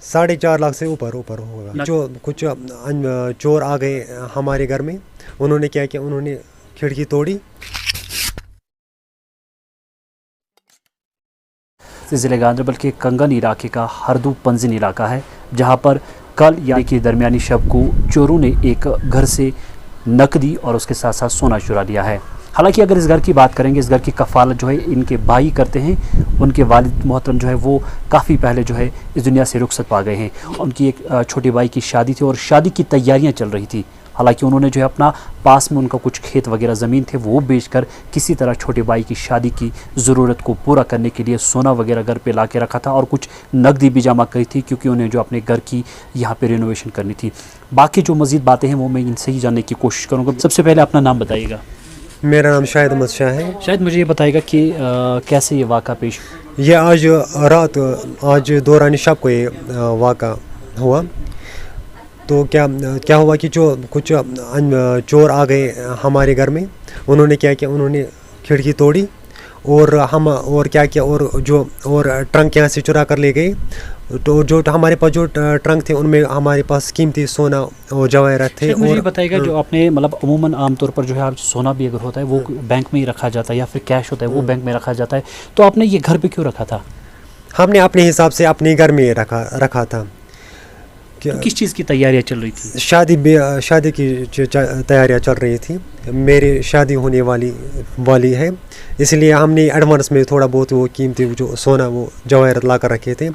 4.5 लाख से ऊपर ऊपर होगा। जो कुछ चोर आ गए हमारे घर में, उन्होंने क्या किया, उन्होंने खिड़की तोड़ी। ज़िले गांधरबल के कंगन इलाके का हरदू पंजिन इलाका है, जहां पर कल यानी कि दरमियानी शब को चोरों ने एक घर से नकदी और उसके साथ साथ सोना चुरा लिया है। हालांकि अगर इस घर की बात करेंगे, इस घर की कफ़ालत जो है इनके भाई करते हैं। उनके वालिद मोहतरम जो है वो काफ़ी पहले जो है इस दुनिया से रुखसत पा गए हैं। उनकी एक छोटे भाई की शादी थी और शादी की तैयारियां चल रही थी। हालांकि उन्होंने जो है अपना पास में उनका कुछ खेत वगैरह ज़मीन थे वो बेचकर किसी तरह छोटे भाई की शादी की ज़रूरत को पूरा करने के लिए सोना वगैरह घर पे ला के रखा था और कुछ नकदी भी जमा करी थी, क्योंकि उन्हें जो अपने घर की यहाँ पे रिनोवेशन करनी थी। बाकी जो मज़ीद बातें हैं वो मैं इनसे ही जानने की कोशिश करूँगा। सबसे पहले अपना नाम बताइएगा। मेरा नाम शाहिद अहमद शाह है। शायद मुझे ये बताएगा कि कैसे ये वाक़ा पेश? ये आज दौरान शब को ये वाक़ा हुआ। तो क्या हुआ कि जो कुछ चोर आ गए हमारे घर में, उन्होंने क्या किया, उन्होंने खिड़की तोड़ी और क्या किया, और ट्रंक यहाँ से चुरा कर ले गए। तो जो हमारे पास जो ट्रंक थे उनमें हमारे पास कीमती सोना और जवाहरात थे। मुझे ये बताइएगा, जो आपने मतलब अमूमन आमतौर पर जो है आप सोना भी अगर होता है वो बैंक में ही रखा जाता है या फिर कैश होता है वो बैंक में रखा जाता है, तो आपने ये घर पे क्यों रखा था? हमने अपने हिसाब से अपने घर में रखा था। तो किस चीज़ की तैयारियां चल रही थी? शादी की तैयारियां चल रही थी। मेरी शादी होने वाली है, इसलिए हमने एडवांस में थोड़ा बहुत वो कीमती जो सोना वो जवाहरात ला कर रखे थे।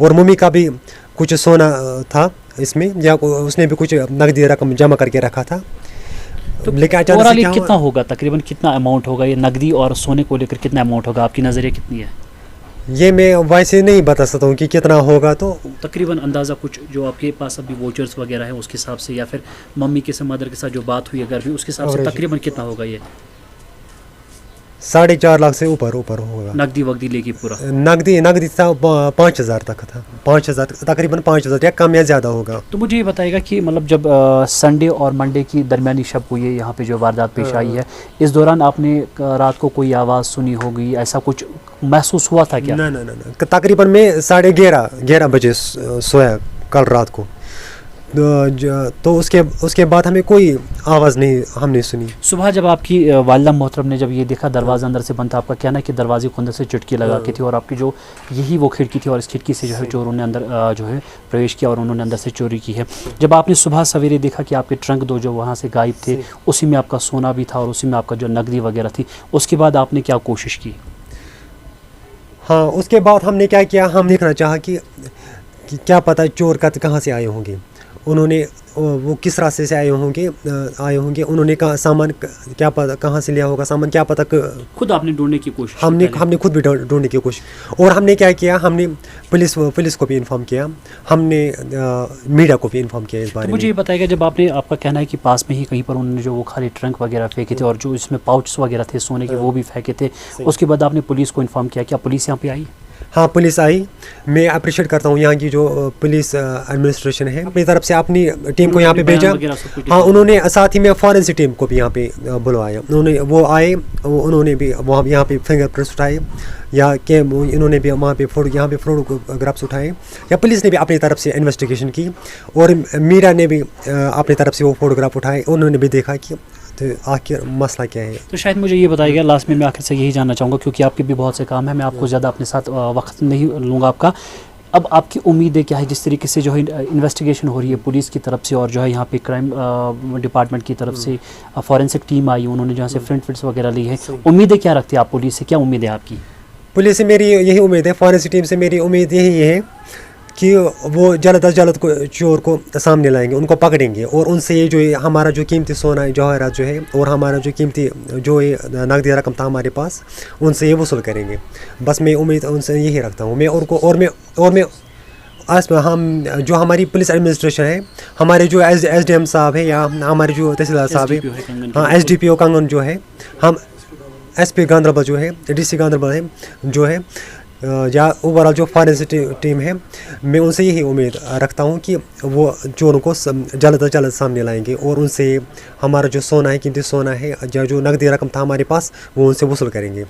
और मम्मी का भी कुछ सोना था इसमें, या उसने भी कुछ नकदी रकम जमा करके रखा था। तो लेकिन अचानक से कितना होगा, तकरीबन कितना अमाउंट होगा ये नकदी और सोने को लेकर, कितना अमाउंट होगा? आपकी नज़रिया कितनी है? ये मैं वैसे नहीं बता सकता हूँ कि कितना होगा। तो तकरीबन अंदाज़ा कुछ जो आपके पास अभी वोचर्स वगैरह है उसके हिसाब से, या फिर मम्मी के साथ मदर के साथ जो बात हुई अगर भी उसके हिसाब से तकरीबन कितना होगा ये? 4.5 लाख से ऊपर होगा। नकदी वगदी लेके पूरा? नकदी था 5,000 तक था। 5,000 तकरीबन 5,000 या कम या ज़्यादा होगा। तो मुझे ये बताएगा कि मतलब जब संडे और मंडे की दरमियानी शब को ये यहाँ पे जो वारदात पेश आई है, इस दौरान आपने रात को कोई आवाज़ सुनी होगी, ऐसा कुछ महसूस हुआ था क्या? ना। तकरीबन मैं 11:30 बजे सोया कल रात को। तो उसके बाद हमें कोई आवाज़ नहीं हमने सुनी। सुबह जब आपकी वालिदा मोहतरम ने जब ये देखा दरवाज़ा अंदर से बंद था, आपका कहना है कि दरवाजे को अंदर से चुटकी लगा के थी और आपकी जो यही वो खिड़की थी और इस खिड़की से जो है चोरों ने अंदर जो है प्रवेश किया और उन्होंने अंदर से चोरी की है। जब आपने सुबह सवेरे देखा कि आपके ट्रंक दो जो वहाँ से गायब थे, उसी में आपका सोना भी था और उसी में आपका जो नकदी वगैरह थी, उसके बाद आपने क्या कोशिश की? हाँ, उसके बाद हमने क्या किया, हम देखना चाहा कि क्या पता चोर कहाँ से आए होंगे, उन्होंने वो किस रास्ते से आए होंगे, उन्होंने कहा सामान क्या पता कहाँ से लिया होगा, सामान क्या पता। खुद आपने ढूंढने की कोशिश? हमने खुद भी ढूंढने की कोशिश। और हमने क्या किया, हमने पुलिस को भी इन्फॉर्म किया, हमने मीडिया को भी इन्फॉर्म किया इस बारे में। मुझे ये बताएगा, जब आपने, आपका कहना है कि पास में ही कहीं पर उन्होंने जो वो खाली ट्रंक वगैरह फेंके थे और जो इसमें पाउच वगैरह थे सोने के वो भी फेंके थे, उसके बाद आपने पुलिस को इन्फॉर्म किया, क्या पुलिस यहाँ पे आई? हाँ, पुलिस आई। मैं अप्रिशिएट करता हूँ यहाँ की जो पुलिस एडमिनिस्ट्रेशन है, अपनी तरफ से अपनी टीम को यहाँ पे भेजा। हाँ, उन्होंने साथ ही में फॉरेंसिक टीम को भी यहाँ पे बुलवाया। वो आए, उन्होंने भी वहाँ यहाँ पे फिंगरप्रिंट्स उठाए, या कि इन्होंने भी वहाँ पे फोटोग्राफ्स उठाए, या पुलिस ने भी अपनी तरफ से इन्वेस्टिगेशन की और मीडिया ने भी अपनी तरफ से वो फोटोग्राफ उठाए। उन्होंने भी देखा कि तो आखिर मसला क्या है। तो शायद मुझे ये बताइएगा लास्ट में, मैं आखिर से यही जानना चाहूँगा, क्योंकि आपके भी बहुत से काम है, मैं आपको ज़्यादा अपने साथ वक्त नहीं लूँगा आपका। अब आपकी उम्मीदें क्या है, जिस तरीके से जो है इन्वेस्टिगेशन हो रही है पुलिस की तरफ से और जो है यहाँ पे क्राइम डिपार्टमेंट की तरफ से फॉरेंसिक टीम आई, उन्होंने जहाँ से प्रिंट्स वगैरह ली है, उम्मीदें क्या रखती है आप पुलिस से? क्या उम्मीद है आपकी? पुलिस से मेरी यही उम्मीद है, फॉरेंसिक टीम से मेरी उम्मीद यही है कि वो जल्द अज जल्द चोर को सामने लाएंगे, उनको पकड़ेंगे और उनसे ये जो हमारा जो कीमती सोना जवाहरात जो है और हमारा जो कीमती जो ये नकदी रकम था हमारे पास, उनसे ये वसूल करेंगे। बस मैं उम्मीद उनसे यही रखता हूँ। हम जो हमारी पुलिस एडमिनिस्ट्रेशन है, हमारे जो SDM साहब है या हमारे जो तहसीलदार साहब है, हाँ SDPO कंगन जो है, हम SP गांधरबल जो है, DC गांधरबल है जो है, या ओवरऑल जो फॉरेंसिक टीम है, मैं उनसे यही उम्मीद रखता हूँ कि वो चोरों को जल्द से जल्द सामने लाएंगे और उनसे हमारा जो सोना है, कीमती सोना है या जो नकदी रकम था हमारे पास, वो उनसे वसूल करेंगे।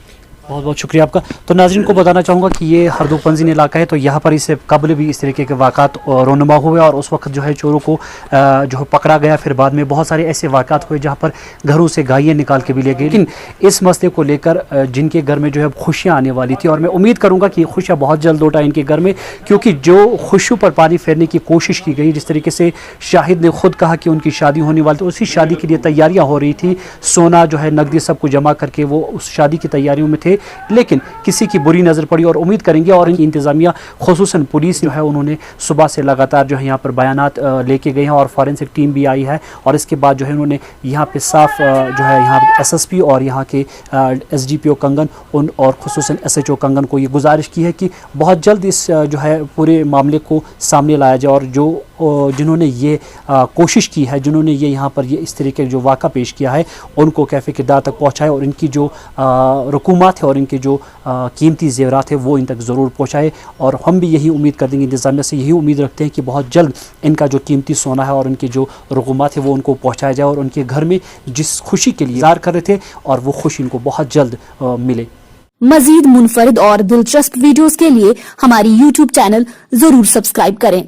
बहुत बहुत शुक्रिया आपका। तो नाज़रीन को बताना चाहूँगा कि ये हरदू पंजीन इलाका है, तो यहाँ पर इससे कबल भी इस तरीके के वाक़ात रोनुमा हुए और उस वक्त जो है चोरों को जो है पकड़ा गया। फिर बाद में बहुत सारे ऐसे वाक़ात हुए जहाँ पर घरों से गायें निकाल के भी ले गई। लेकिन इस मसले को लेकर जिनके घर में जो है खुशियाँ आने वाली थी, और मैं उम्मीद करूँगा कि ये खुशियाँ बहुत जल्द लौट आए इनके घर में, क्योंकि जो खुशियों पर पानी फेरने की कोशिश की गई, जिस तरीके से शाहिद ने खुद कहा कि उनकी शादी होने वाली, तो उसी शादी के लिए तैयारियाँ हो रही थी। सोना जो है नकदी सब कुछ जमा करके वो उस शादी की तैयारियों में थे, लेकिन किसी की बुरी नज़र पड़ी। और उम्मीद करेंगे और इनकी इंतज़ामिया खुसूसन पुलिस जो है उन्होंने सुबह से लगातार जो है यहाँ पर बयानात लेके गए हैं और फॉरेंसिक टीम भी आई है। और इसके बाद जो है उन्होंने यहाँ पे साफ जो है यहाँ SSP और यहाँ के SDPO कंगन उन और खुसूसन SHO कंगन को ये गुजारिश की है कि बहुत जल्द इस जो है पूरे मामले को सामने लाया जाए, और जो जिन्होंने ये कोशिश की है, जिन्होंने ये यहाँ पर ये इस तरीके जो वाक़ा पेश किया है, उनको कैफ़े किरदार तक पहुँचाए और इनकी जो रकूमात है और इनके जो कीमती ज़ेवरात है वो इन तक ज़रूर पहुँचाए। और हम भी यही उम्मीद कर देंगे, इंतज़ामिया से यही उम्मीद रखते हैं कि बहुत जल्द इनका जो कीमती सोना है और इनके जो रकूमात है वो उनको पहुँचाया जाए और उनके घर में जिस खुशी के लिए इंतज़ार कर रहे थे और वो खुशी इनको बहुत जल्द मिले। मजीद मुनफरिद और दिलचस्प वीडियोस के लिए हमारी YouTube चैनल जरूर सब्सक्राइब करें।